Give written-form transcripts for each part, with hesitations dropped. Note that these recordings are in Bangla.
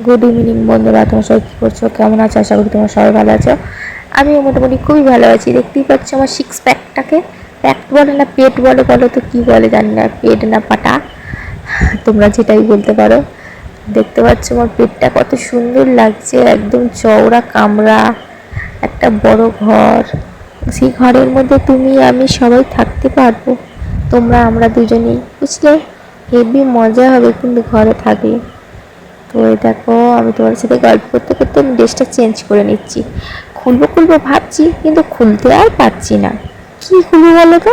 গুড ইভিনিং বন্ধুরা, তোমার সবাই কী করছো, কেমন আছো? আশা করি তোমার সবাই ভালো আছো। আমিও মোটামুটি খুবই ভালো আছি। দেখতেই পাচ্ছ আমার সিক্স প্যাকটাকে। প্যাক বলে না পেট বলে, বলো তো কী বলে জানি না, পেট না পাটা, তোমরা যেটাই বলতে পারো। দেখতে পাচ্ছ আমার পেটটা কত সুন্দর লাগছে, একদম চওড়া কামরা, একটা বড় ঘর। সেই ঘরের মধ্যে তুমি আমি সবাই থাকতে পারবো, তোমরা আমরা দুজনেই, বুঝলে? হেবি মজা হবে কিন্তু ঘরে থাকলে। তো এই দেখো, আমি তোমার সাথে গল্প করতে করতে আমি ড্রেসটা চেঞ্জ করে নিচ্ছি। খুলবো ভাবছি, কিন্তু খুলতে আর পারছি না। কি খুলবো বলো তো?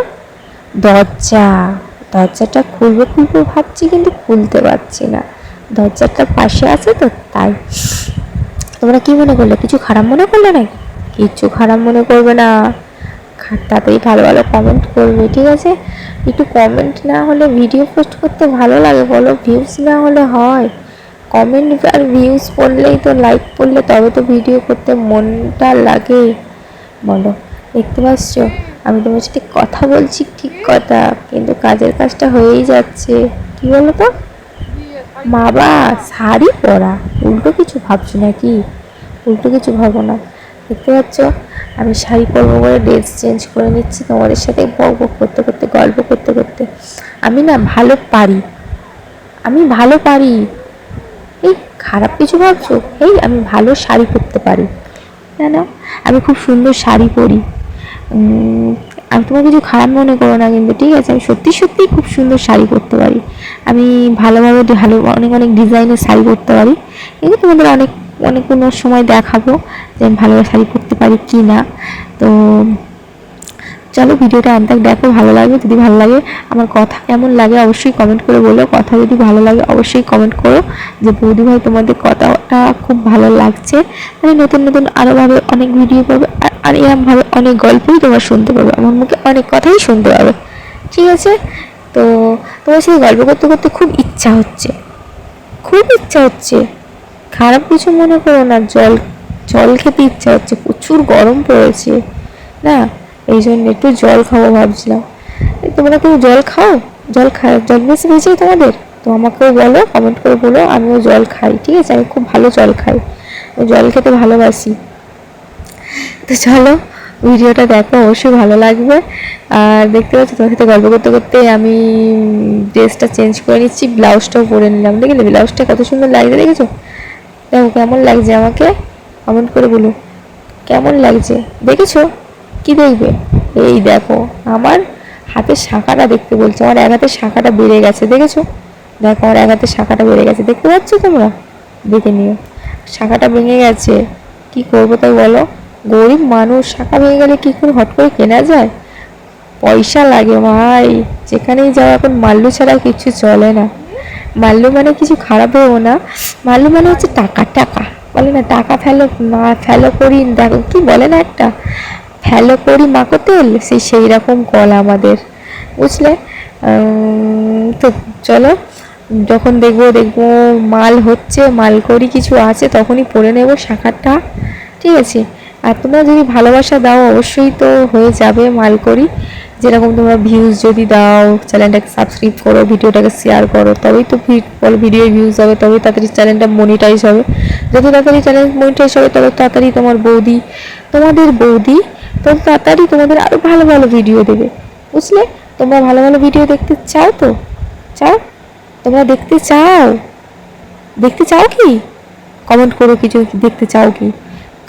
দরজাটা খুলবো ভাবছি, কিন্তু খুলতে পারছি না। দরজাটা পাশে আছে তো, তাই। তোমরা কি মনে করলে? কিছু খারাপ মনে করলে নাকি? কিচ্ছু খারাপ মনে করবে না, তাড়াতাড়ি ভালো ভালো কমেন্ট করবে, ঠিক আছে? একটু কমেন্ট না হলে ভিডিও পোস্ট করতে ভালো লাগে বলো? ভিউজ না হলে হয়? কমেন্ট আর ভিউজ পড়লেই তো, লাইক পড়লে তবে তো ভিডিও করতে মনটা লাগে, বলো? দেখতে পাচ্ছ আমি তোমার সাথে কথা বলছি, ঠিক কথা, কিন্তু কাজের কাজটা হয়েই যাচ্ছে। কি বলো তো? বাবা, শাড়ি পরা, উল্টো কিছু ভাবছো নাকি? উল্টো কিছু ভাবো না। দেখতে পাচ্ছ আমি শাড়ি পরবো বলে ড্রেস চেঞ্জ করে নিচ্ছি তোমাদের সাথে বক করতে করতে, গল্প করতে করতে। আমি না ভালো পারি। এই খারাপ কিছু ভাবছো? এই আমি ভালো শাড়ি পরতে পারি, না, আমি খুব সুন্দর শাড়ি পরি। আমি তোমার কিছু খারাপ মনে করো না কিন্তু, ঠিক আছে? আমি সত্যি খুব সুন্দর শাড়ি পরতে পারি। আমি ভালোভাবে অনেক অনেক ডিজাইনের শাড়ি পরতে পারি, কিন্তু তোমাদের অনেক কোনো সময় দেখাবো যে আমি ভালো শাড়ি পরতে পারি কি না। তো চলো ভিডিওটা আনতে দেখো, ভালো লাগবে। যদি ভালো লাগে, আমার কথা কেমন লাগে অবশ্যই কমেন্ট করে বলো। কথা যদি ভালো লাগে অবশ্যই কমেন্ট করো যে বৌদি ভাই তোমাদের কথাটা খুব ভালো লাগছে। মানে নতুন নতুন আরোভাবে অনেক ভিডিও পাবে, আর এরকমভাবে অনেক গল্পই তোমরা শুনতে পাবে, আমার মুখে অনেক কথাই শুনতে পাবে, ঠিক আছে? তো তোমার সাথে গল্প করতে করতে খুব ইচ্ছা হচ্ছে। খারাপ কিছু মনে করো না, জল খেতে ইচ্ছা হচ্ছে, প্রচুর গরম পড়েছে না, এই জন্য একটু জল খাবো ভাবছিলাম। তোমরা কেউ জল বেশি বেশি তোমাদের? তো আমাকেও বলো, কমেন্ট করে বলো। আমিও জল খাই, ঠিক আছে? আমি খুব ভালো জল খাই, জল খেতে ভালোবাসি। তো চলো ভিডিওটা দেখো, অবশ্যই ভালো লাগবে। আর দেখতে পাচ্ছি তোমার সাথে গল্প করতে করতে আমি ড্রেসটা চেঞ্জ করে নিচ্ছি, ব্লাউজটাও পরে নিলাম। দেখলে ব্লাউজটা কত সুন্দর লাগছে, দেখেছো? দেখো কেমন লাগছে, আমাকে কমেন্ট করে বলো কেমন লাগছে। দেখেছো? কি দেখবে? এই দেখো আমার হাতের শাখাটা দেখতে বলছে, আমার এক হাতের শাখাটা বেড়ে গেছে, দেখেছো? দেখো আমার এক হাতের শাখাটা বেড়ে গেছে, দেখতে পাচ্ছ তোমরা? দেখে নিও, শাখাটা ভেঙে গেছে। কি করবো তাই বলো? গরিব মানুষ, শাখা ভেঙে গেলে কি করে হট করে কেনা যায়? পয়সা লাগে ভাই, যেখানেই যাও এখন মাল্লু ছাড়া কিছু চলে না। মাল্লু মানে কিছু খারাপ হবো না, মাল্লু মানে হচ্ছে টাকা বলে না, টাকা ফেলো করি, দেখো কি বলে না একটা, ফেলো করি মাখো তেল, সেই রকম কল আমাদের, বুঝলে? তো চলো, যখন দেখবো মাল হচ্ছে, মাল করি কিছু আছে, তখনই পরে নেব শাখাটা, ঠিক আছে? আর তোমরা যদি ভালোবাসা দাও অবশ্যই তো হয়ে যাবে মাল করি। যেরকম তোমরা ভিউজ যদি দাও, চ্যানেলটাকে সাবস্ক্রাইব করো, ভিডিওটাকে শেয়ার করো, তবেই তো ভিডিও ভিউজ হবে, তবেই তাড়াতাড়ি চ্যানেলটা মনিটাইজ হবে। যত তাড়াতাড়ি চ্যানেল মনিটাইজ হবে তত তাড়াতাড়ি তোমাদের বৌদি তত তাড়াতাড়ি তোমাদের আরও ভালো ভালো ভিডিও দেবে, বুঝলে? তোমরা ভালো ভালো ভিডিও দেখতে চাও তো? চাও? তোমরা দেখতে চাও কি? কমেন্ট করো কিছু, দেখতে চাও কি?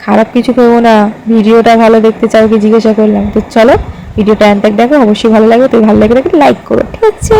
খারাপ কিছু করবো না, ভিডিওটা ভালো দেখতে চাও কি জিজ্ঞাসা করলাম। তো চলো ভিডিওটা দেখো, অবশ্যই ভালো লাগবে। তো ভালো লাগে লাইক করো, ঠিক আছে?